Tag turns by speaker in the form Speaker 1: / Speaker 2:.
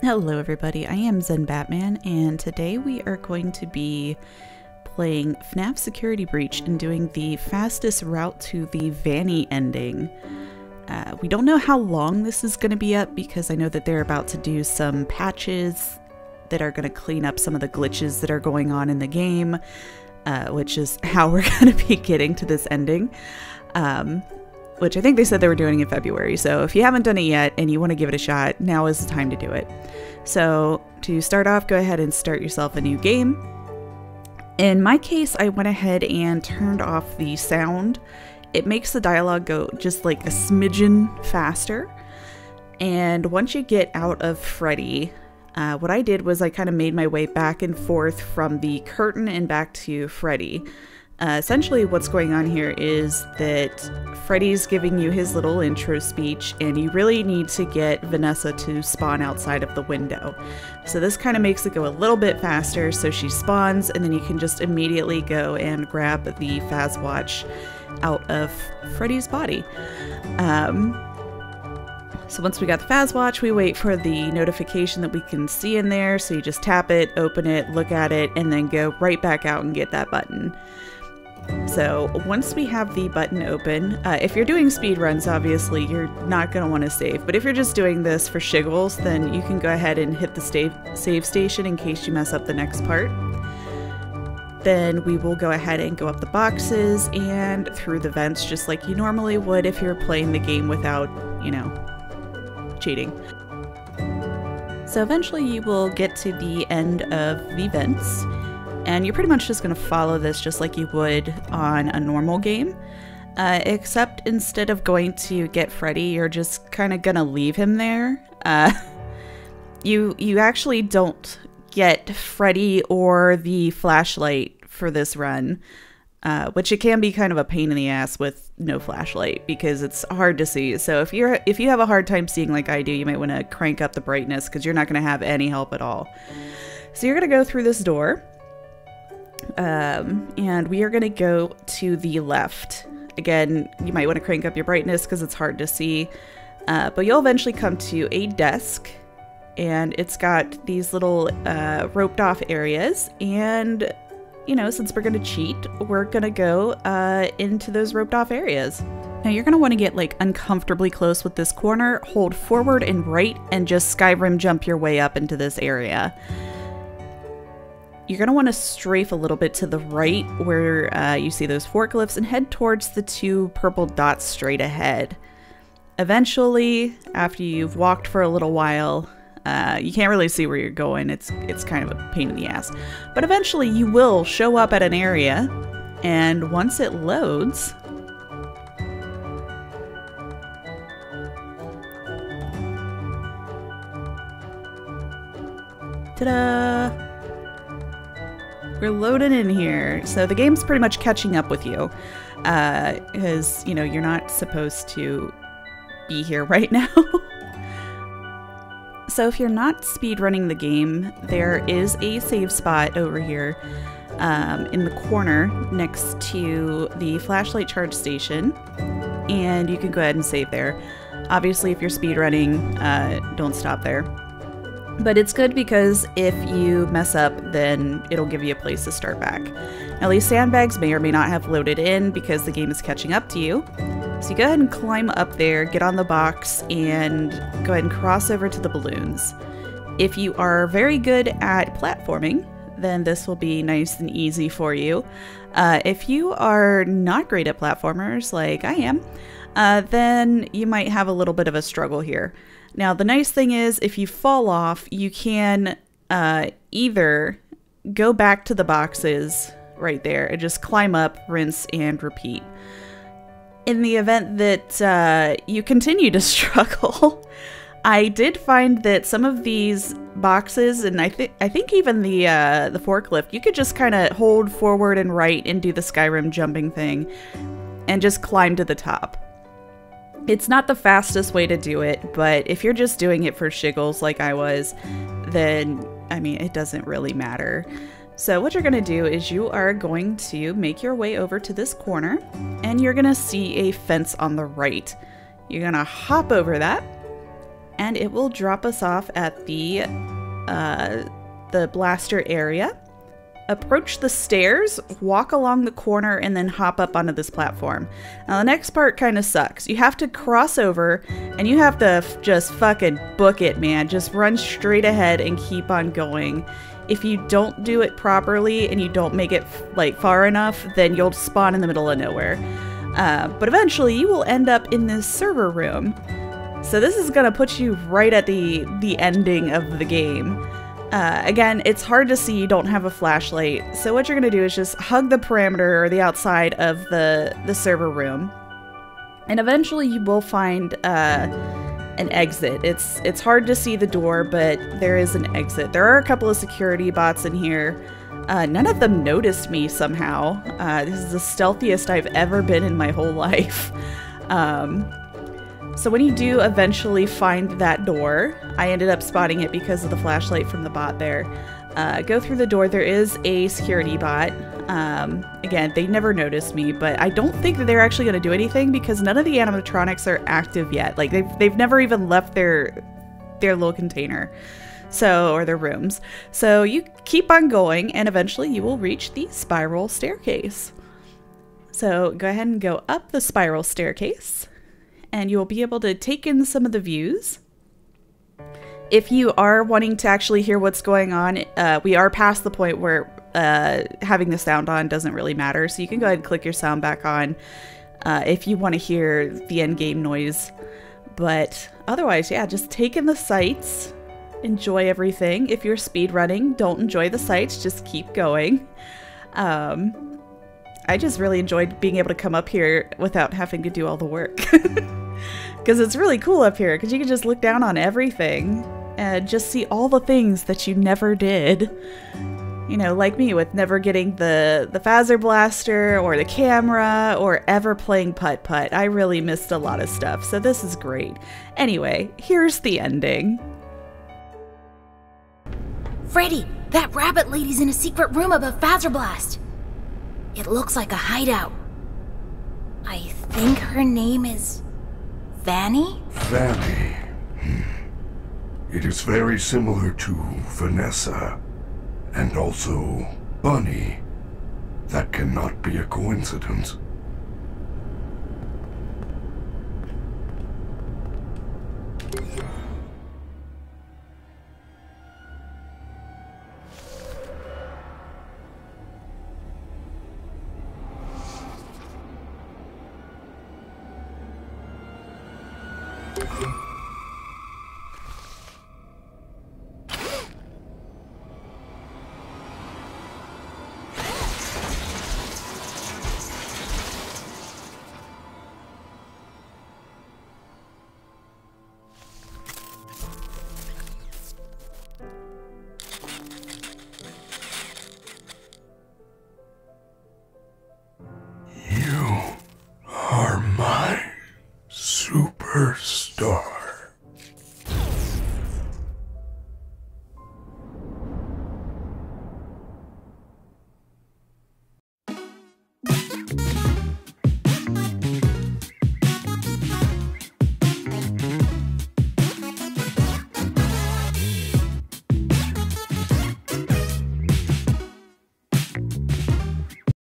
Speaker 1: Hello everybody, I am ZenBatman, and today we are going to be playing FNAF Security Breach and doing the fastest route to the Vanny ending. We don't know how long this is going to be up because I know that they're about to do some patches that are going to clean up some of the glitches that are going on in the game, which is how we're going to be getting to this ending. Which I think they said they were doing in February, so if you haven't done it yet and you want to give it a shot, now is the time to do it. So to start off, go ahead and start yourself a new game. In my case, I went ahead and turned off the sound. It makes the dialogue go just like a smidgen faster. And once you get out of Freddy, what I did was I kind of made my way back and forth from the curtain and back to Freddy. Essentially what's going on here is that Freddy's giving you his little intro speech and you really need to get Vanessa to spawn outside of the window. So this kind of makes it go a little bit faster, so she spawns and then you can just immediately go and grab the Fazwatch out of Freddy's body. So once we got the Fazwatch, we wait for the notification that we can see in there, so you just tap it, open it, look at it, and then go right back out and get that button. So once we have the button open, if you're doing speed runs, obviously you're not going to want to save, but if you're just doing this for shiggles, then you can go ahead and hit the save station in case you mess up the next part. Then we will go ahead and go up the boxes and through the vents just like you normally would if you're playing the game without, you know, cheating. So eventually you will get to the end of the vents. And you're pretty much just going to follow this just like you would on a normal game, except instead of going to get Freddy, you're just kind of going to leave him there. You actually don't get Freddy or the flashlight for this run, which it can be kind of a pain in the ass with no flashlight because it's hard to see. So if you have a hard time seeing like I do, you might want to crank up the brightness because you're not going to have any help at all. So you're going to go through this door. And we are going to go to the left. Again, you might want to crank up your brightness because it's hard to see, but you'll eventually come to a desk and it's got these little roped off areas, and you know, since we're going to cheat, we're going to go into those roped off areas. Now you're going to want to get like uncomfortably close with this corner, hold forward and right, and just Skyrim jump your way up into this area. You're going to want to strafe a little bit to the right where you see those forklifts and head towards the two purple dots straight ahead. Eventually, after you've walked for a little while, you can't really see where you're going. It's kind of a pain in the ass. But eventually you will show up at an area, and once it loads, ta-da! We're loaded in here. So the game's pretty much catching up with you, because, you know, you're not supposed to be here right now. So if you're not speedrunning the game, there is a save spot over here in the corner next to the flashlight charge station, and you can go ahead and save there. Obviously, if you're speedrunning, don't stop there. But it's good because if you mess up, then it'll give you a place to start back. Now these sandbags may or may not have loaded in because the game is catching up to you. So you go ahead and climb up there, get on the box, and go ahead and cross over to the balloons. If you are very good at platforming, then this will be nice and easy for you. If you are not great at platformers, like I am, then you might have a little bit of a struggle here. Now, the nice thing is, if you fall off, you can either go back to the boxes right there and just climb up, rinse, and repeat. In the event that you continue to struggle, I did find that some of these boxes, and I think even the forklift, you could just kind of hold forward and right and do the Skyrim jumping thing and just climb to the top. It's not the fastest way to do it, but if you're just doing it for shiggles like I was, then, I mean, it doesn't really matter. So what you're going to do is you are going to make your way over to this corner, and you're going to see a fence on the right. You're going to hop over that, and it will drop us off at the blaster area. Approach the stairs, walk along the corner, and then hop up onto this platform. Now the next part kind of sucks. You have to cross over, and you have to just fucking book it, man. Just run straight ahead and keep on going. If you don't do it properly and you don't make it like far enough, then you'll spawn in the middle of nowhere. But eventually you will end up in this server room. So this is gonna put you right at the ending of the game. Again, it's hard to see, you don't have a flashlight, so what you're gonna do is just hug the perimeter or the outside of the server room, and eventually you will find an exit. It's hard to see the door, but there is an exit. There are a couple of security bots in here. None of them noticed me somehow. This is the stealthiest I've ever been in my whole life. So when you do eventually find that door, I ended up spotting it because of the flashlight from the bot there. Go through the door, there is a security bot. Again, they never noticed me, but I don't think that they're actually going to do anything because none of the animatronics are active yet. Like, they've never even left their little container. So, or their rooms. So you keep on going and eventually you will reach the spiral staircase. So go ahead and go up the spiral staircase, and you'll be able to take in some of the views. If you are wanting to actually hear what's going on, we are past the point where having the sound on doesn't really matter. So you can go ahead and click your sound back on if you want to hear the end game noise. But otherwise, yeah, just take in the sights, enjoy everything. If you're speedrunning, don't enjoy the sights, just keep going. I just really enjoyed being able to come up here without having to do all the work. Because it's really cool up here, because you can just look down on everything and just see all the things that you never did. You know, like me with never getting the phaser blaster or the camera or ever playing putt-putt. I really missed a lot of stuff, so this is great. Anyway, here's the ending.
Speaker 2: Freddy, that rabbit lady's in a secret room above Phaser Blast. It looks like a hideout. I think her name is Vanny?
Speaker 3: Vanny. It is very similar to Vanessa, and also Bunny. That cannot be a coincidence.